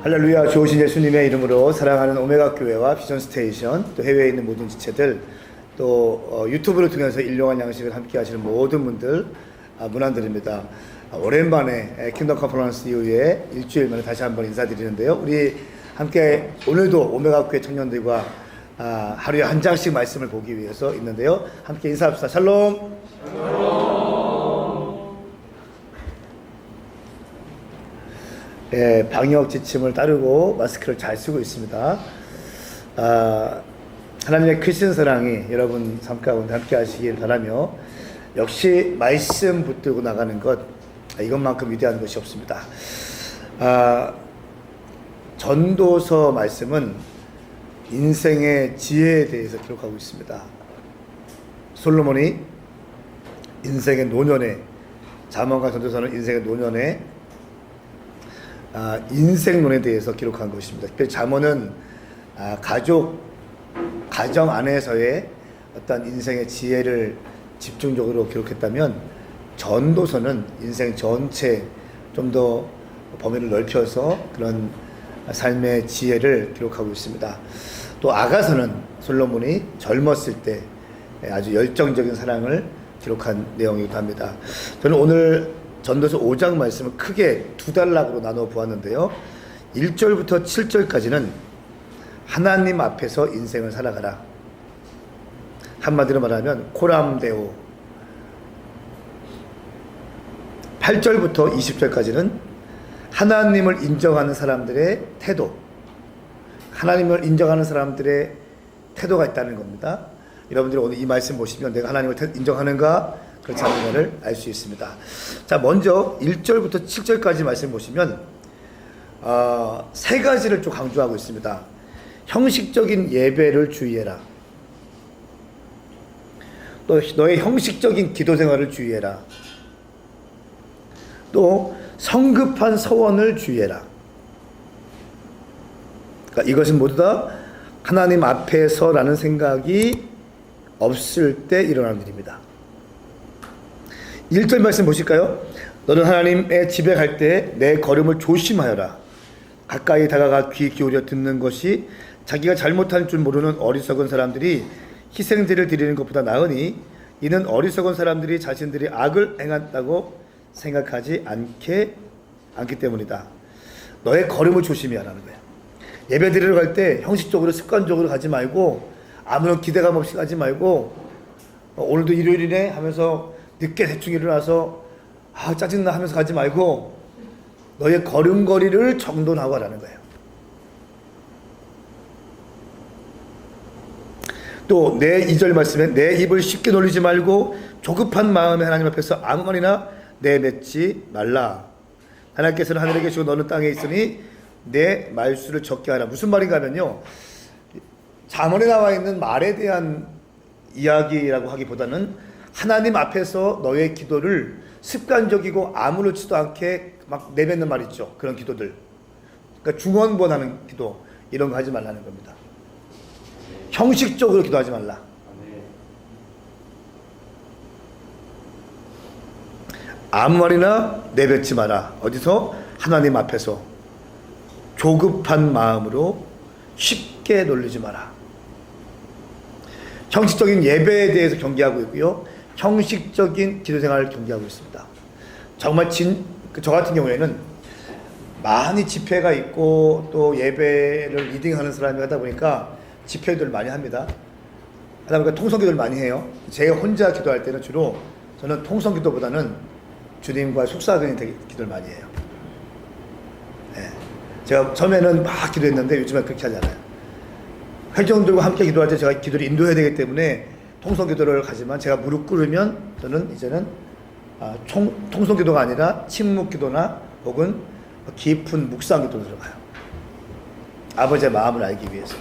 할렐루야. 좋으신 예수님의 이름으로 사랑하는 오메가 교회와 비전 스테이션, 또 해외에 있는 모든 지체들, 또 유튜브를 통해서 일용할 양식을 함께 하시는 모든 분들 문안드립니다. 오랜만에 킹덤 컨퍼런스 이후에 일주일 만에 다시 한번 인사드리는데요. 우리 함께 오늘도 오메가 교회 청년들과 하루에 한 장씩 말씀을 보기 위해서 있는데요. 함께 인사합시다. 샬롬. 네, 방역 지침을 따르고 마스크를 잘 쓰고 있습니다. 하나님의 크신 사랑이 여러분 삶 가운데 함께 하시길 바라며, 역시 말씀 붙들고 나가는 것, 이것만큼 위대한 것이 없습니다. 전도서 말씀은 인생의 지혜에 대해서 기록하고 있습니다. 솔로몬이 인생의 노년에, 잠언과 전도서는 인생의 노년에 인생론에 대해서 기록한 것입니다. 특별히 잠언은 가정 안에서의 어떤 인생의 지혜를 집중적으로 기록했다면, 전도서는 인생 전체 좀 더 범위를 넓혀서 그런 삶의 지혜를 기록하고 있습니다. 또 아가서는 솔로몬이 젊었을 때 아주 열정적인 사랑을 기록한 내용이기도 합니다. 저는 오늘 전도서 5장 말씀을 크게 두 단락으로 나눠 보았는데요. 1절부터 7절까지는 하나님 앞에서 인생을 살아가라. 한마디로 말하면 코람데오. 8절부터 20절까지는 하나님을 인정하는 사람들의 태도. 하나님을 인정하는 사람들의 태도가 있다는 겁니다. 여러분들이 오늘 이 말씀 보시면 내가 하나님을 인정하는가 그렇지 않은가를 알 수 있습니다. 자, 먼저 1절부터 7절까지 말씀 보시면 세 가지를 좀 강조하고 있습니다. 형식적인 예배를 주의해라. 또 너의 형식적인 기도 생활을 주의해라. 또 성급한 서원을 주의해라. 그러니까 이것은 모두 다 하나님 앞에서라는 생각이 없을 때 일어나는 일입니다. 1절 말씀 보실까요? 너는 하나님의 집에 갈 때 내 걸음을 조심하여라. 가까이 다가가 귀 기울여 듣는 것이 자기가 잘못한 줄 모르는 어리석은 사람들이 희생제를 드리는 것보다 나으니, 이는 어리석은 사람들이 자신들이 악을 행한다고 생각하지 않기 때문이다. 너의 걸음을 조심해야 하는 거야. 예배 드리러 갈 때 형식적으로 습관적으로 가지 말고, 아무런 기대감 없이 가지 말고, 오늘도 일요일이네 하면서 늦게 대충 일어나서 짜증나 하면서 가지 말고, 너의 걸음걸이를 정돈하고 하라는 거예요. 또 내 2절 말씀에 내 입을 쉽게 놀리지 말고 조급한 마음에 하나님 앞에서 아무 말이나 내뱉지 말라. 하나님께서는 하늘에 계시고 너는 땅에 있으니 내 말수를 적게 하라. 무슨 말인가 하면요, 잠언에 나와 있는 말에 대한 이야기라고 하기보다는 하나님 앞에서 너의 기도를 습관적이고 아무렇지도 않게 막 내뱉는 말 있죠. 그런 기도들. 그러니까 중언부언하는 기도, 이런 거 하지 말라는 겁니다. 형식적으로 기도하지 말라. 아무 말이나 내뱉지 마라. 어디서? 하나님 앞에서. 조급한 마음으로 쉽게 놀리지 마라. 형식적인 예배에 대해서 경계하고 있고요, 형식적인 기도 생활을 경계하고 있습니다. 정말 저 같은 경우에는 많이 집회가 있고 또 예배를 리딩하는 사람이 하다 보니까 집회들 많이 합니다. 하다 보니까 통성기도를 많이 해요. 제가 혼자 기도할 때는 주로 저는 통성기도보다는 주님과 속삭이는 기도를 많이 해요. 네. 제가 처음에는 막 기도했는데 요즘엔 그렇게 하지 않아요. 회중들과 함께 기도할 때 제가 기도를 인도해야 되기 때문에 통성기도를 가지만, 제가 무릎 꿇으면 저는 이제는 통성기도가 아니라 침묵기도나 혹은 깊은 묵상기도로 들어가요. 아버지의 마음을 알기 위해서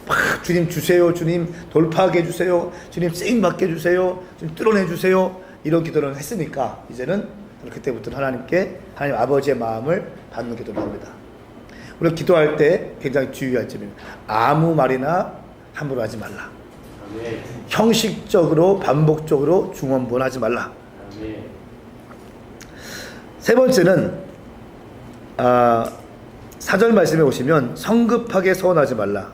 막 주님 주세요, 주님 돌파하게 해주세요, 주님 쓰임받게 해주세요, 주님 뚫어내주세요, 이런 기도를 했으니까 이제는 그때부터는 하나님 아버지의 마음을 받는 기도를 합니다. 우리가 기도할 때 굉장히 주의할 점입니다. 아무 말이나 함부로 하지 말라. 아멘. 형식적으로 반복적으로 중언부언하지 말라. 아멘. 세 번째는 4절 말씀에 오시면 성급하게 서원하지 말라.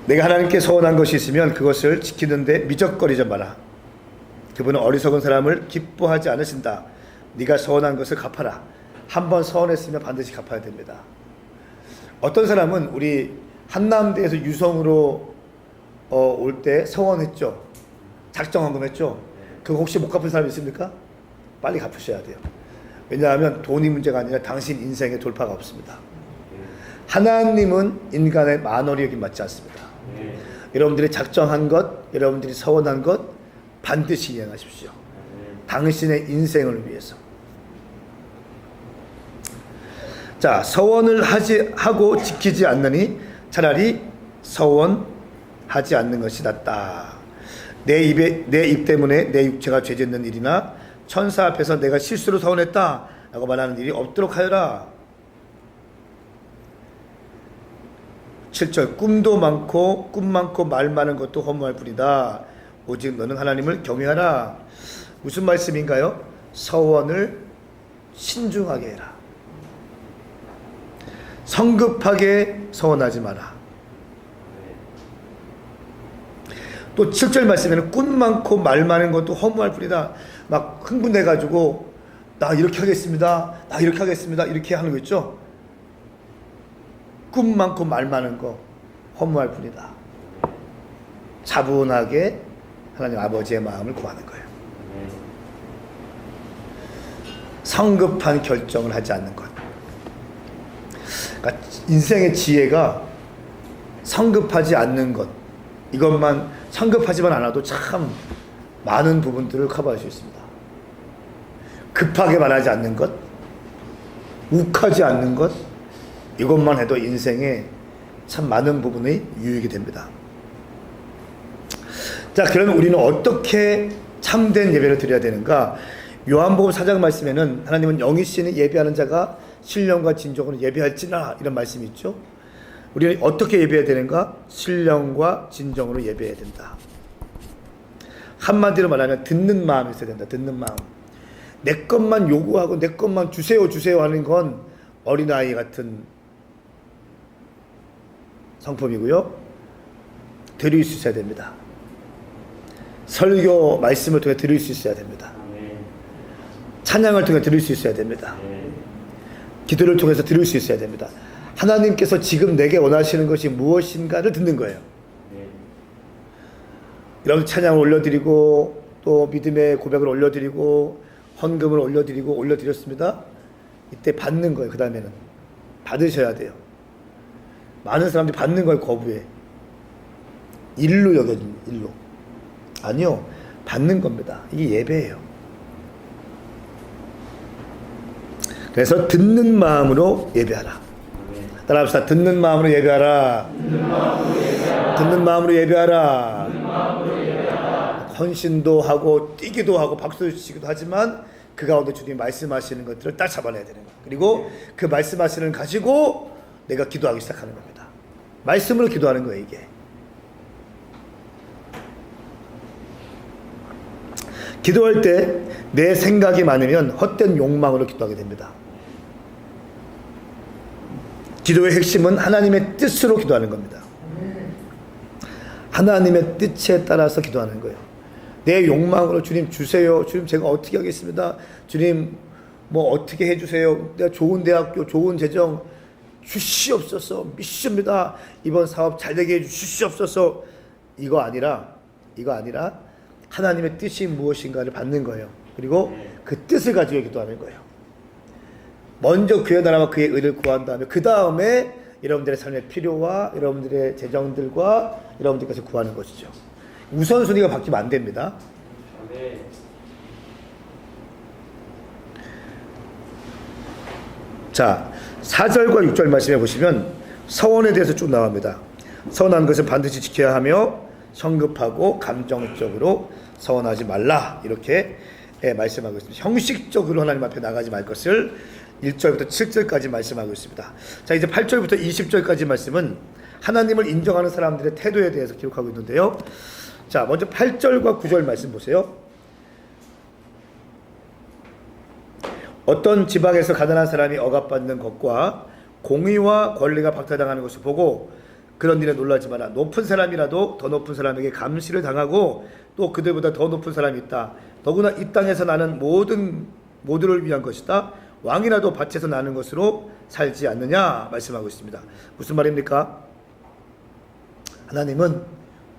내가 하나님께 서원한 것이 있으면 그것을 지키는데 미적거리지 마라. 그분은 어리석은 사람을 기뻐하지 않으신다. 네가 서원한 것을 갚아라. 한번 서원했으면 반드시 갚아야 됩니다. 어떤 사람은 우리 한남대에서 유성으로 올 때 서원했죠. 작정헌금 했죠. 그거 혹시 못 갚은 사람 있습니까? 빨리 갚으셔야 돼요. 왜냐하면 돈이 문제가 아니라 당신 인생에 돌파가 없습니다. 하나님은 인간의 만월이 여기 맞지 않습니다. 여러분들이 작정한 것, 여러분들이 서원한 것 반드시 이행하십시오. 당신의 인생을 위해서. 자, 서원을 하고 지키지 않느니 차라리 서원하지 않는 것이 낫다. 내 입 때문에 내 육체가 죄짓는 일이나 천사 앞에서 내가 실수로 서원했다 라고 말하는 일이 없도록 하여라. 7절 꿈 많고 말 많은 것도 허무할 뿐이다. 오직 너는 하나님을 경외하라. 무슨 말씀인가요? 서원을 신중하게 해라. 성급하게 서원하지 마라. 또 7절 말씀에는 꿈 많고 말 많은 것도 허무할 뿐이다. 막 흥분해가지고 나 이렇게 하겠습니다. 나 이렇게 하겠습니다. 이렇게 하는 거 있죠. 꿈 많고 말 많은 거 허무할 뿐이다. 차분하게 하나님 아버지의 마음을 구하는 거예요. 성급한 결정을 하지 않는 것. 그러니까 인생의 지혜가 성급하지 않는 것. 이것만 성급하지만 않아도 참 많은 부분들을 커버할 수 있습니다. 급하게 말하지 않는 것, 욱하지 않는 것, 이것만 해도 인생에 참 많은 부분이 유익이 됩니다. 자, 그러면 우리는 어떻게 참된 예배를 드려야 되는가? 요한복음 4장 말씀에는 하나님은 영이시니 예배하는 자가 신령과 진정으로 예배할지나 이런 말씀이 있죠. 우리는 어떻게 예배해야 되는가? 신령과 진정으로 예배해야 된다. 한마디로 말하면 듣는 마음이 있어야 된다. 듣는 마음. 내 것만 요구하고 내 것만 주세요 하는 건 어린아이 같은 성품이고요. 드릴 수 있어야 됩니다. 설교 말씀을 통해 드릴 수 있어야 됩니다. 찬양을 통해 드릴 수 있어야 됩니다. 기도를 통해서 드릴 수 있어야 됩니다. 하나님께서 지금 내게 원하시는 것이 무엇인가를 듣는 거예요. 여러분 찬양을 올려드리고 또 믿음의 고백을 올려드리고 헌금을 올려드렸습니다. 이때 받는 거예요. 그 다음에는 받으셔야 돼요. 많은 사람들이 받는 걸 거부해. 일로 여겨집니다. 일로. 아니요. 받는 겁니다. 이게 예배예요. 그래서 듣는 마음으로 예배하라. 따라합시다. 듣는 마음으로 예배하라. 듣는 마음으로 예배하라. 헌신도 하고 뛰기도 하고 박수 치기도 하지만 그 가운데 주님이 말씀하시는 것들을 딱 잡아내야 되는 거예요. 그리고 그 말씀하시는 걸 가지고 내가 기도하기 시작하는 겁니다. 말씀으로 기도하는 거예요, 이게. 기도할 때 내 생각이 많으면 헛된 욕망으로 기도하게 됩니다. 기도의 핵심은 하나님의 뜻으로 기도하는 겁니다. 하나님의 뜻에 따라서 기도하는 거예요. 내 욕망으로 주님 주세요. 주님 제가 어떻게 하겠습니다. 주님 뭐 어떻게 해주세요. 내가 좋은 대학교, 좋은 재정 주시옵소서. 미십니다. 이번 사업 잘 되게 해주시옵소서. 이거 아니라 하나님의 뜻이 무엇인가를 받는 거예요. 그리고 그 뜻을 가지고 기도하는 거예요. 먼저 그의 나라와 그의 의를 구한 다음에 그 다음에 여러분들의 삶의 필요와 여러분들의 재정들과 여러분들께서 구하는 것이죠. 우선순위가 바뀌면 안 됩니다. 자, 4절과 6절 말씀해 보시면 서원에 대해서 쭉 나옵니다. 서원한 것은 반드시 지켜야 하며 성급하고 감정적으로 서원하지 말라. 이렇게 말씀하고 있습니다. 형식적으로 하나님 앞에 나가지 말 것을 1절부터 7절까지 말씀하고 있습니다. 자, 이제 8절부터 20절까지 말씀은 하나님을 인정하는 사람들의 태도에 대해서 기록하고 있는데요. 자, 먼저 8절과 9절 말씀 보세요. 어떤 지방에서 가난한 사람이 억압받는 것과 공의와 권리가 박탈당하는 것을 보고 그런 일에 놀라지 마라. 높은 사람이라도 더 높은 사람에게 감시를 당하고 또 그들보다 더 높은 사람이 있다. 더구나 이 땅에서 나는 모두를 위한 것이다. 왕이라도 밭에서 나는 것으로 살지 않느냐 말씀하고 있습니다. 무슨 말입니까? 하나님은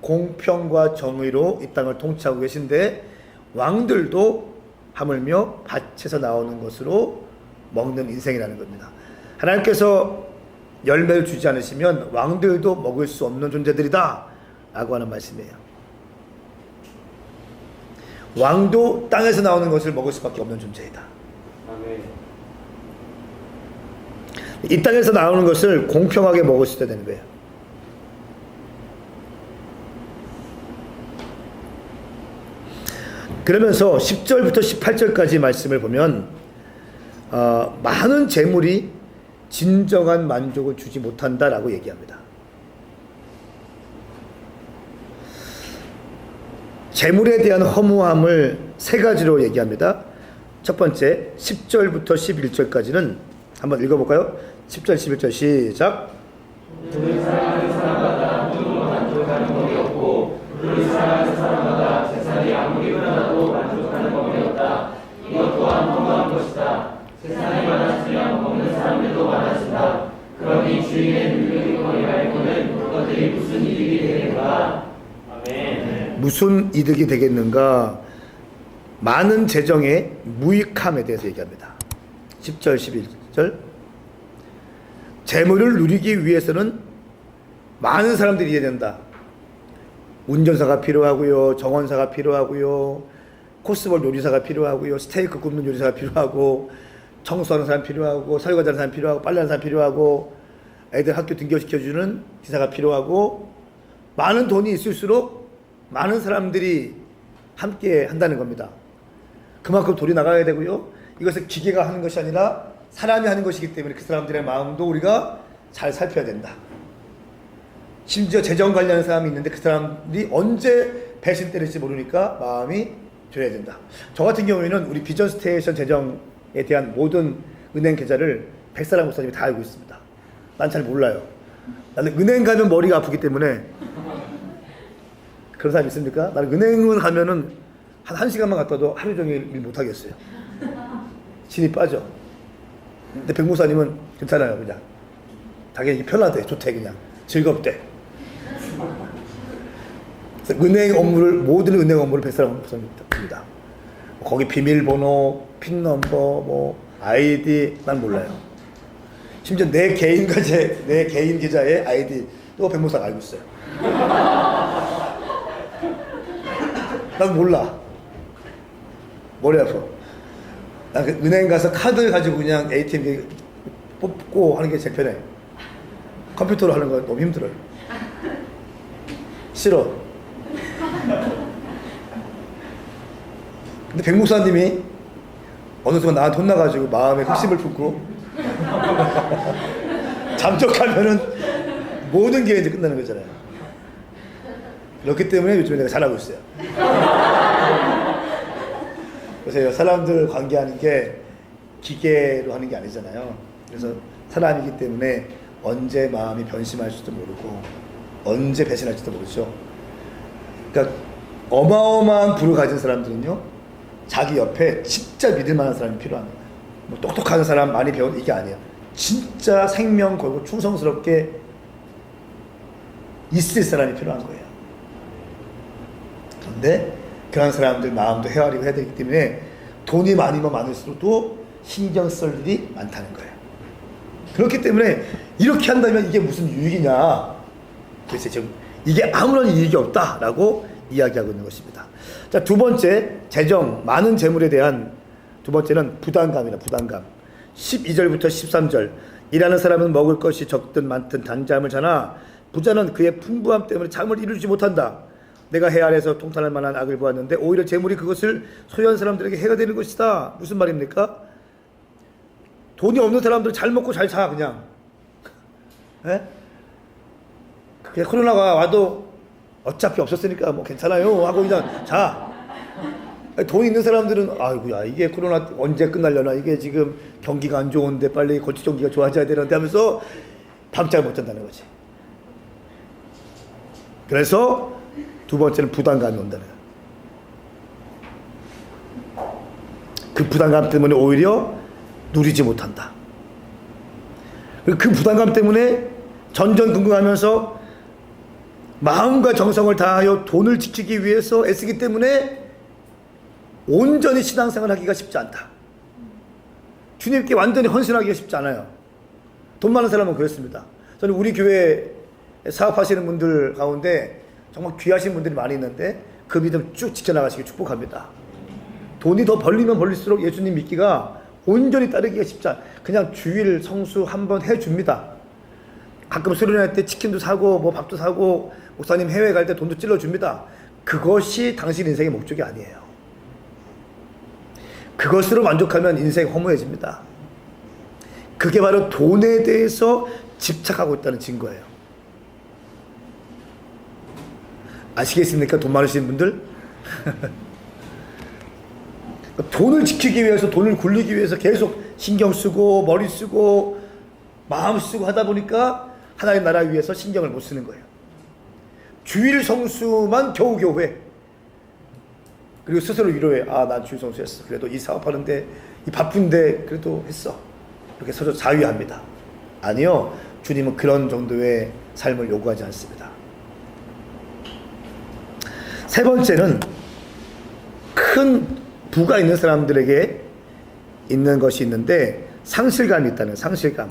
공평과 정의로 이 땅을 통치하고 계신데 왕들도 하물며 밭에서 나오는 것으로 먹는 인생이라는 겁니다. 하나님께서 열매를 주지 않으시면 왕들도 먹을 수 없는 존재들이다 라고 하는 말씀이에요. 왕도 땅에서 나오는 것을 먹을 수밖에 없는 존재이다. 아멘. 이 땅에서 나오는 것을 공평하게 먹을 수 있어야 되는 거예요. 그러면서 10절부터 18절까지 말씀을 보면 많은 재물이 진정한 만족을 주지 못한다라고 얘기합니다. 재물에 대한 허무함을 세 가지로 얘기합니다. 첫 번째 10절부터 11절까지는 한번 읽어볼까요? 10절 11절 시작. 우리 사랑하는 사람마다 눈으로 만족하는 법이 없고 우리 사랑하는 사람마다 재산이 아무리 많아도 만족하는 법이 없다. 이것 또한 허무한 것이다. 세상이 많아지면 먹는 사람들도 많아진다. 그러니 주인의 능력을 알고는 그것들이 무슨 이득이 되는가? 아멘. 무슨 이득이 되겠는가? 많은 재정의 무익함에 대해서 얘기합니다. 10절 11절 재물을 누리기 위해서는 많은 사람들이 일해야 된다. 운전사가 필요하고요, 정원사가 필요하고요, 코스볼 요리사가 필요하고요, 스테이크 굽는 요리사가 필요하고, 청소하는 사람 필요하고, 설거지하는 사람 필요하고, 빨래하는 사람 필요하고, 애들 학교 등교시켜주는 기사가 필요하고, 많은 돈이 있을수록 많은 사람들이 함께 한다는 겁니다. 그만큼 돈이 나가야 되고요. 이것을 기계가 하는 것이 아니라 사람이 하는 것이기 때문에 그 사람들의 마음도 우리가 잘 살펴야 된다. 심지어 재정 관리하는 사람이 있는데 그 사람들이 언제 배신 때릴지 모르니까 마음이 졸여야 된다. 저 같은 경우에는 우리 비전 스테이션 재정에 대한 모든 은행 계좌를 백사랑 목사님이 다 알고 있습니다. 난 잘 몰라요. 나는 은행 가면 머리가 아프기 때문에. 그런 사람 있습니까? 나는 은행을 가면은 한 1시간만 갔다 와도 하루 종일 일 못하겠어요. 진이 빠져. 근데 백 목사님은 괜찮아요. 그냥 자기 편하대, 좋대, 그냥 즐겁대. 그래서 은행 업무를, 모든 은행 업무를 백사랑 목사님입니다. 거기 비밀번호, 핀 넘버, 뭐 아이디 난 몰라요. 심지어 내 개인 계좌의 아이디 또 백 목사가 알고 있어요. 난 몰라. 머리 아파. 난 은행 가서 카드 가지고 그냥 ATM 뽑고 하는 게 제일 편해. 컴퓨터로 하는 거 너무 힘들어요. 싫어. 근데 백 목사님이 어느 순간 나한테 혼나가지고 마음에 흑심을 품고 잠적하면은 모든 게 이제 끝나는 거잖아요. 그렇기 때문에 요즘에 내가 잘하고 있어요. 그래서 사람들 관계하는 게 기계로 하는 게 아니잖아요. 그래서 사람이기 때문에 언제 마음이 변심할지도 모르고 언제 배신할지도 모르죠. 그러니까 어마어마한 부를 가진 사람들은요, 자기 옆에 진짜 믿을 만한 사람이 필요한 거예요. 뭐 똑똑한 사람, 많이 배운 이게 아니에요. 진짜 생명 걸고 충성스럽게 있을 사람이 필요한 거예요. 그런데 그런 사람들 마음도 헤아리고 해야 되기 때문에 돈이 많으면 많을수록 또 신경 쓸 일이 많다는 거예요. 그렇기 때문에 이렇게 한다면 이게 무슨 유익이냐. 그래서 지금 이게 아무런 이익이 없다라고 이야기하고 있는 것입니다. 자, 두 번째, 재정, 많은 재물에 대한 두 번째는 부담감이다. 부담감. 12절부터 13절. 일하는 사람은 먹을 것이 적든 많든 단잠을 자나 부자는 그의 풍부함 때문에 잠을 이루지 못한다. 내가 해 아래서 통탄할 만한 악을 보았는데 오히려 재물이 그것을 소유한 사람들에게 해가 되는 것이다. 무슨 말입니까? 돈이 없는 사람들은 잘 먹고 잘 자, 그냥. 예? 그냥 코로나가 와도 어차피 없었으니까 뭐 괜찮아요 하고 그냥 자. 돈 있는 사람들은 아이고야 이게 코로나 언제 끝나려나, 이게 지금 경기가 안 좋은데 빨리 건축 경기가 좋아져야 되는데 하면서 밤잠 못 잔다는 거지. 그래서 두 번째는 부담감이 온다는 거야. 그 부담감 때문에 오히려 누리지 못한다. 그 부담감 때문에 전전긍긍하면서 마음과 정성을 다하여 돈을 지키기 위해서 애쓰기 때문에 온전히 신앙생활 하기가 쉽지 않다. 주님께 완전히 헌신하기가 쉽지 않아요. 돈 많은 사람은 그렇습니다. 저는 우리 교회 사업하시는 분들 가운데 정말 귀하신 분들이 많이 있는데 그 믿음 쭉 지켜나가시길 축복합니다. 돈이 더 벌리면 벌릴수록 예수님 믿기가 온전히 따르기가 쉽지 않아요. 그냥 주일 성수 한번 해줍니다. 가끔 수련회 때 치킨도 사고 뭐 밥도 사고 목사님 해외 갈 때 돈도 찔러줍니다. 그것이 당신 인생의 목적이 아니에요. 그것으로 만족하면 인생 허무해집니다. 그게 바로 돈에 대해서 집착하고 있다는 증거예요. 아시겠습니까? 돈 많으신 분들? 돈을 지키기 위해서, 돈을 굴리기 위해서 계속 신경 쓰고 머리 쓰고 마음 쓰고 하다 보니까 하나님 나라 위해서 신경을 못 쓰는 거예요. 주일 성수만 겨우 해. 그리고 스스로 위로해. 난 주일 성수했어. 그래도 이 사업하는데, 이 바쁜데 그래도 했어. 이렇게 서로 자위합니다. 아니요, 주님은 그런 정도의 삶을 요구하지 않습니다. 세 번째는 큰 부가 있는 사람들에게 있는 것이 있는데 상실감이 있다는, 상실감.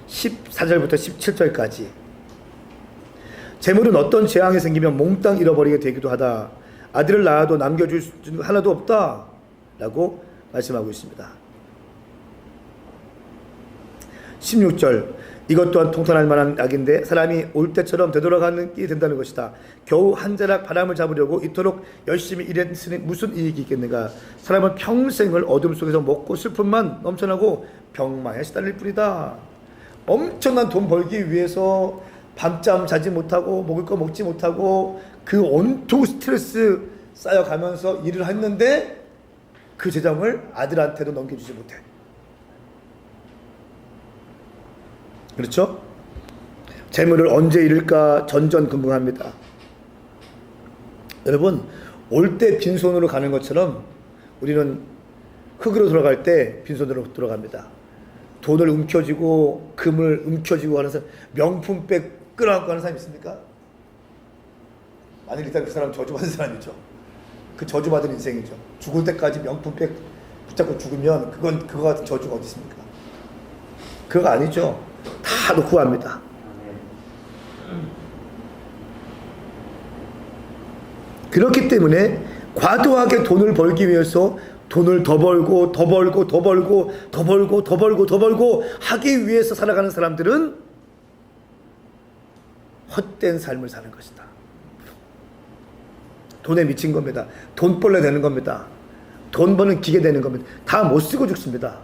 14절부터 17절까지. 재물은 어떤 재앙이 생기면 몽땅 잃어버리게 되기도 하다. 아들을 낳아도 남겨줄 수 하나도 없다 라고 말씀하고 있습니다. 16절. 이것 또한 통탄할 만한 악인데 사람이 올 때처럼 되돌아가는 게 된다는 것이다. 겨우 한 자락 바람을 잡으려고 이토록 열심히 일했으니 무슨 이익이 있겠는가. 사람은 평생을 어둠 속에서 먹고 슬픔만 넘쳐나고 병마에 시달릴 뿐이다. 엄청난 돈 벌기 위해서 밤잠 자지 못하고 먹을 거 먹지 못하고 그 온통 스트레스 쌓여가면서 일을 했는데 그 재정을 아들한테도 넘겨주지 못해. 그렇죠? 재물을 언제 잃을까 전전긍긍합니다. 여러분, 올 때 빈손으로 가는 것처럼 우리는 흙으로 돌아갈 때 빈손으로 돌아갑니다. 돈을 움켜쥐고 금을 움켜쥐고 하는 사람, 명품백 끌어안고 하는 사람 있습니까? 만일 일단 그 사람 저주받은 사람이죠. 그 저주받은 인생이죠. 죽을 때까지 명품백 붙잡고 죽으면 그거 같은 저주가 어디 있습니까? 그거 아니죠. 다 놓고 갑니다. 그렇기 때문에 과도하게 돈을 벌기 위해서 돈을 더 벌고 더 벌고 더 벌고 더 벌고 더 벌고 더 벌고 하기 위해서 살아가는 사람들은 헛된 삶을 사는 것이다. 돈에 미친 겁니다. 돈벌레 되는 겁니다. 돈 버는 기계 되는 겁니다. 다 못 쓰고 죽습니다.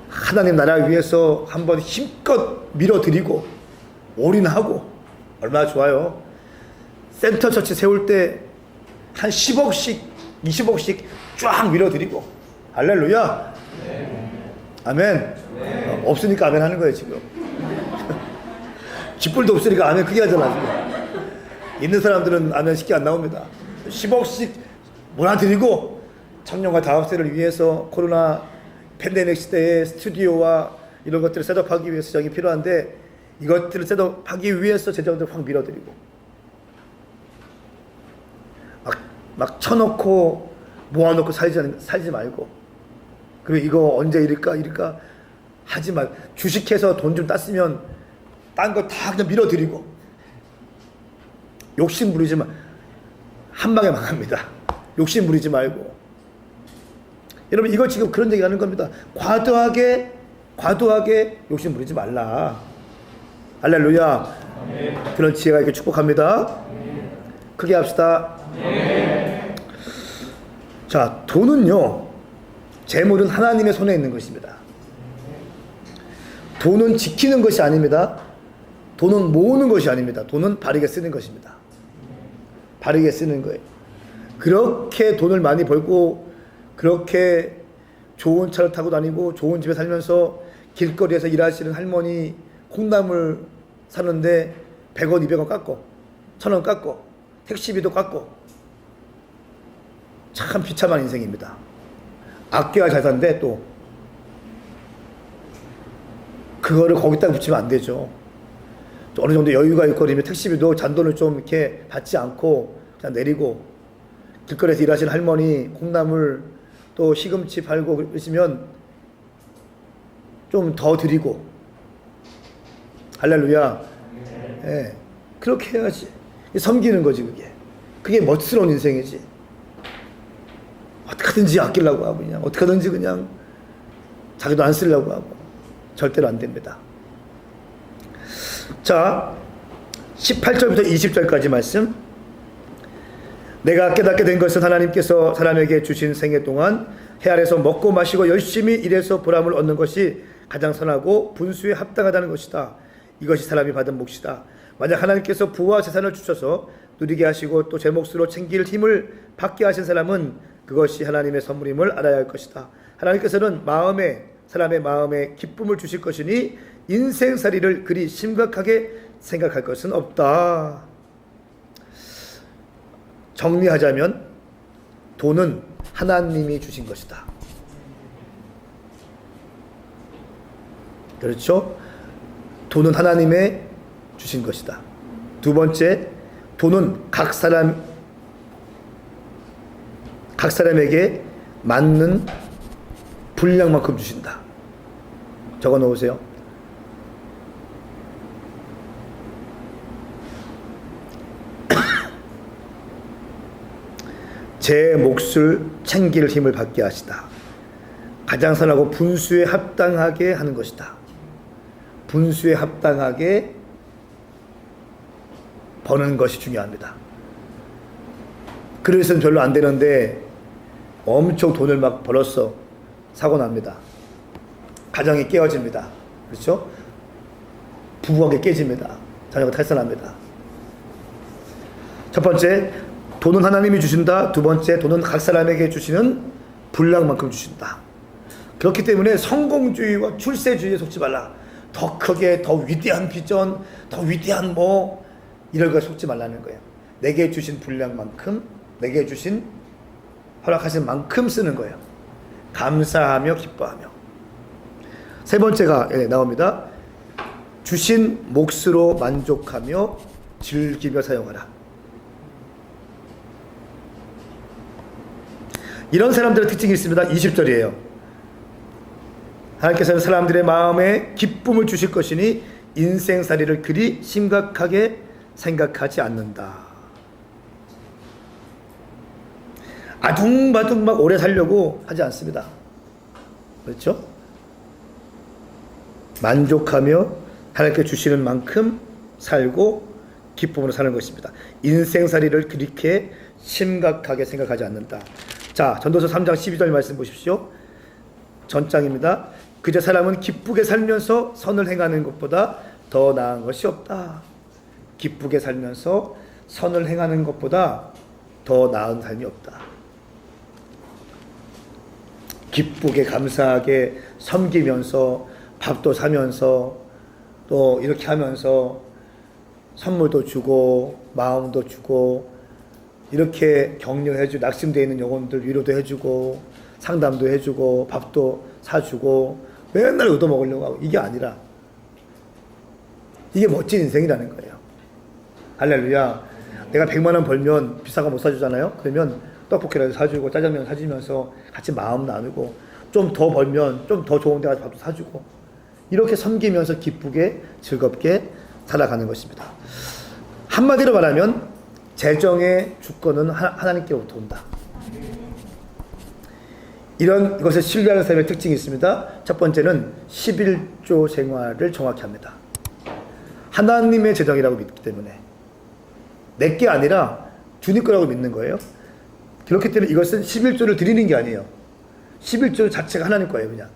하나님 나라 위해서 한번 힘껏 밀어드리고 올인하고 얼마나 좋아요. 센터 처치 세울 때 한 10억씩 20억씩 쫙 밀어드리고 할렐루야. 아멘. 없으니까 아멘 하는 거예요 지금. 쥐뿔도 없으니까 아멘 크게 하잖아 지금. 있는 사람들은 아멘 쉽게 안 나옵니다. 10억씩 몰아드리고 청년과 다학생을 위해서 코로나 팬데믹 시대에 스튜디오와 이런 것들을 셋업하기 위해서 재정이 필요한데 이것들을 셋업하기 위해서 재정들을 확 밀어드리고 막 쳐놓고 모아놓고 살지 말고, 그리고 이거 언제 이럴까 하지 말고, 주식해서 돈 좀 땄으면 딴 거 다 그냥 밀어드리고 욕심 부리지 마. 한 방에 망합니다. 욕심 부리지 말고. 여러분 이거 지금 그런 얘기 하는 겁니다. 과도하게 욕심 부리지 말라. 할렐루야. 아멘. 그런 지혜가 있게 축복합니다. 아멘. 크게 합시다. 아멘. 자, 돈은요, 재물은 하나님의 손에 있는 것입니다. 돈은 지키는 것이 아닙니다. 돈은 모으는 것이 아닙니다. 돈은 바르게 쓰는 것입니다. 바르게 쓰는 거예요. 그렇게 돈을 많이 벌고 그렇게 좋은 차를 타고 다니고 좋은 집에 살면서 길거리에서 일하시는 할머니 콩나물 사는데 100원, 200원 깎고 1000원 깎고 택시비도 깎고 참 비참한 인생입니다. 아껴야 잘 사는데 또 그거를 거기다 붙이면 안 되죠. 또 어느 정도 여유가 있고 그러면 택시비도 잔돈을 좀 이렇게 받지 않고 그냥 내리고 길거리에서 일하시는 할머니 콩나물 또 시금치 팔고 그러시면 좀 더 드리고 할렐루야. 예, 그렇게 해야지. 섬기는 거지 그게. 그게 멋스러운 인생이지. 어떻게든지 아끼려고 하고 그냥 어떻게든지 그냥 자기도 안 쓰려고 하고 절대로 안 됩니다. 자, 18절부터 20절까지 말씀. 내가 깨닫게 된 것은 하나님께서 사람에게 주신 생애 동안 해 아래서 먹고 마시고 열심히 일해서 보람을 얻는 것이 가장 선하고 분수에 합당하다는 것이다. 이것이 사람이 받은 몫이다. 만약 하나님께서 부와 재산을 주셔서 누리게 하시고 또 제 몫으로 챙길 힘을 받게 하신 사람은 그것이 하나님의 선물임을 알아야 할 것이다. 하나님께서는 사람의 마음에 기쁨을 주실 것이니 인생살이를 그리 심각하게 생각할 것은 없다. 정리하자면 돈은 하나님이 주신 것이다. 그렇죠? 돈은 하나님의 주신 것이다. 두 번째, 돈은 각 사람에게 맞는 분량만큼 주신다. 적어 놓으세요. 제 몫을 챙길 힘을 받게 하시다. 가장 선하고 분수에 합당하게 하는 것이다. 분수에 합당하게 버는 것이 중요합니다. 그래서는 별로 안 되는데 엄청 돈을 막 벌었어. 사고 납니다. 가정이 깨어집니다. 그렇죠? 부부관계 깨집니다. 자녀가 탈선합니다. 첫 번째, 돈은 하나님이 주신다. 두 번째, 돈은 각 사람에게 주시는 분량만큼 주신다. 그렇기 때문에 성공주의와 출세주의에 속지 말라. 더 크게, 더 위대한 비전, 더 위대한 이런 거에 속지 말라는 거예요. 내게 주신 분량만큼, 내게 주신 허락하신 만큼 쓰는 거예요. 감사하며 기뻐하며. 세 번째가 나옵니다. 주신 몫으로 만족하며 즐기며 사용하라. 이런 사람들의 특징이 있습니다. 20절이에요. 하나님께서는 사람들의 마음에 기쁨을 주실 것이니 인생살이를 그리 심각하게 생각하지 않는다. 아둥바둥 막 오래 살려고 하지 않습니다. 그렇죠? 만족하며 하나님께 주시는 만큼 살고 기쁨으로 사는 것입니다. 인생살이를 그렇게 심각하게 생각하지 않는다. 자, 전도서 3장 12절 말씀 보십시오. 전장입니다. 그저 사람은 기쁘게 살면서 선을 행하는 것보다 더 나은 것이 없다. 기쁘게 살면서 선을 행하는 것보다 더 나은 삶이 없다. 기쁘게 감사하게 섬기면서 밥도 사면서 또 이렇게 하면서 선물도 주고 마음도 주고 이렇게 격려해주고 낙심되어 있는 영혼들 위로도 해주고 상담도 해주고 밥도 사주고 맨날 얻어먹으려고 하고 이게 아니라 이게 멋진 인생이라는 거예요. 할렐루야. 내가 100만 원 벌면 비싼 거 못 사주잖아요. 그러면 떡볶이라도 사주고 짜장면 사주면서 같이 마음 나누고 좀 더 벌면 좀 더 좋은 데 가서 밥도 사주고 이렇게 섬기면서 기쁘게 즐겁게 살아가는 것입니다. 한마디로 말하면 재정의 주권은 하나님께로부터 온다. 이런 것을 신뢰하는 삶의 특징이 있습니다. 첫 번째는 11조 생활을 정확히 합니다. 하나님의 재정이라고 믿기 때문에 내 게 아니라 주님 거라고 믿는 거예요. 그렇기 때문에 이것은 11조를 드리는 게 아니에요. 11조 자체가 하나님 거예요. 그냥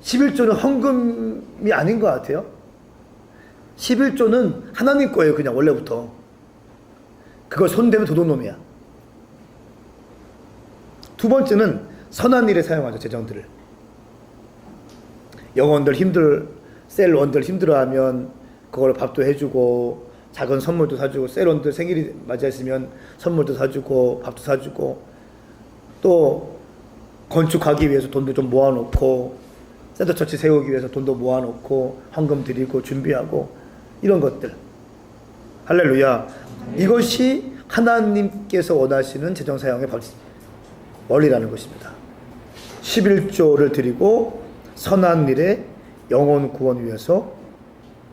11조는 헌금이 아닌 것 같아요. 11조는 하나님 거예요. 그냥 원래부터. 그거 손대면 도둑놈이야. 두 번째는 선한 일에 사용하죠. 재정들을. 영혼들 셀원들 힘들어하면 그걸 밥도 해주고 작은 선물도 사주고, 셀원들 생일이 맞이했으면 선물도 사주고 밥도 사주고, 또 건축하기 위해서 돈도 좀 모아놓고, 센터처치 세우기 위해서 돈도 모아놓고 헌금 드리고 준비하고, 이런 것들. 할렐루야. 이것이 하나님께서 원하시는 재정사용의 원리라는 것입니다. 11조를 드리고 선한 일에 영혼 구원 위해서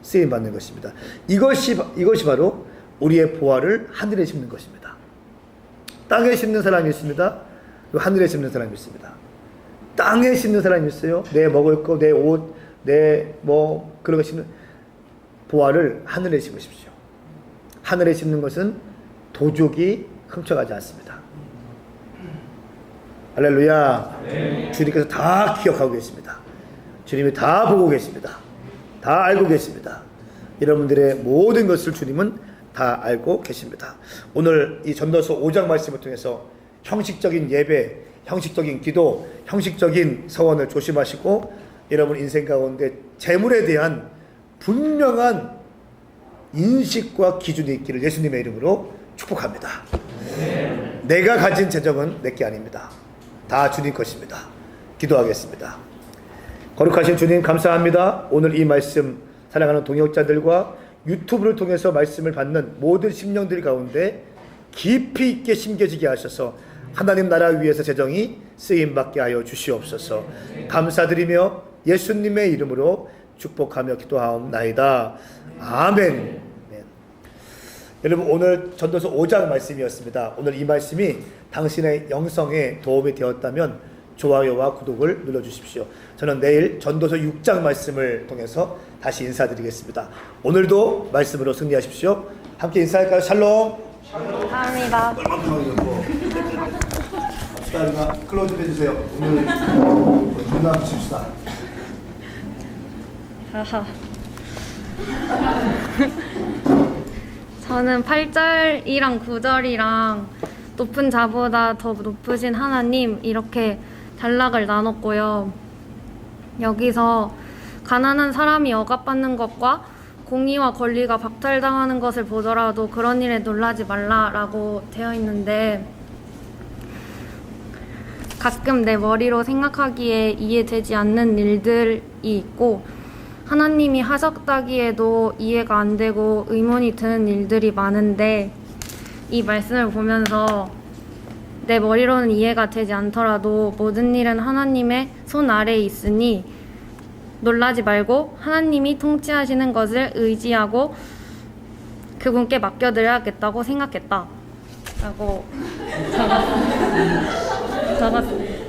쓰임받는 것입니다. 이것이 바로 우리의 보화를 하늘에 심는 것입니다. 땅에 심는 사람이 있습니다. 그리고 하늘에 심는 사람이 있습니다. 땅에 심는 사람이 있어요. 내 먹을 거, 내 옷, 내 그런 거 심는 보화를 하늘에 심으십시오. 하늘에 심는 것은 도둑이 훔쳐가지 않습니다. 할렐루야. 네. 주님께서 다 기억하고 계십니다. 주님이 다 보고 계십니다. 다 알고 계십니다. 여러분들의 모든 것을 주님은 다 알고 계십니다. 오늘 이 전도서 5장 말씀을 통해서 형식적인 예배, 형식적인 기도, 형식적인 서원을 조심하시고, 여러분 인생 가운데 재물에 대한 분명한 인식과 기준이 있기를 예수님의 이름으로 축복합니다. 네. 내가 가진 재정은 내게 아닙니다. 다 주님 것입니다. 기도하겠습니다. 거룩하신 주님 감사합니다. 오늘 이 말씀 사랑하는 동역자들과 유튜브를 통해서 말씀을 받는 모든 심령들 가운데 깊이 있게 심겨지게 하셔서 하나님 나라 위해서 재정이 쓰임받게 하여 주시옵소서. 감사드리며 예수님의 이름으로 축복하며 기도하옵나이다. 아멘. 네. 여러분 오늘 전도서 5장 말씀이었습니다. 오늘 이 말씀이 당신의 영성에 도움이 되었다면 좋아요와 구독을 눌러주십시오. 저는 내일 전도서 6장 말씀을 통해서 다시 인사드리겠습니다. 오늘도 말씀으로 승리하십시오. 함께 인사할까요? 샬롬. 감사합니다. 갑시다. 클로즈 해주세요. 오늘 전화 붙입시다. 저는 8절이랑 9절이랑 높은 자보다 더 높으신 하나님 이렇게 단락을 나눴고요. 여기서 가난한 사람이 억압받는 것과 공의와 권리가 박탈당하는 것을 보더라도 그런 일에 놀라지 말라라고 되어 있는데, 가끔 내 머리로 생각하기에 이해되지 않는 일들이 있고 하나님이 하셨다기에도 이해가 안 되고 의문이 드는 일들이 많은데, 이 말씀을 보면서 내 머리로는 이해가 되지 않더라도 모든 일은 하나님의 손 아래에 있으니 놀라지 말고 하나님이 통치하시는 것을 의지하고 그분께 맡겨드려야겠다고 생각했다 라고 적었습니다.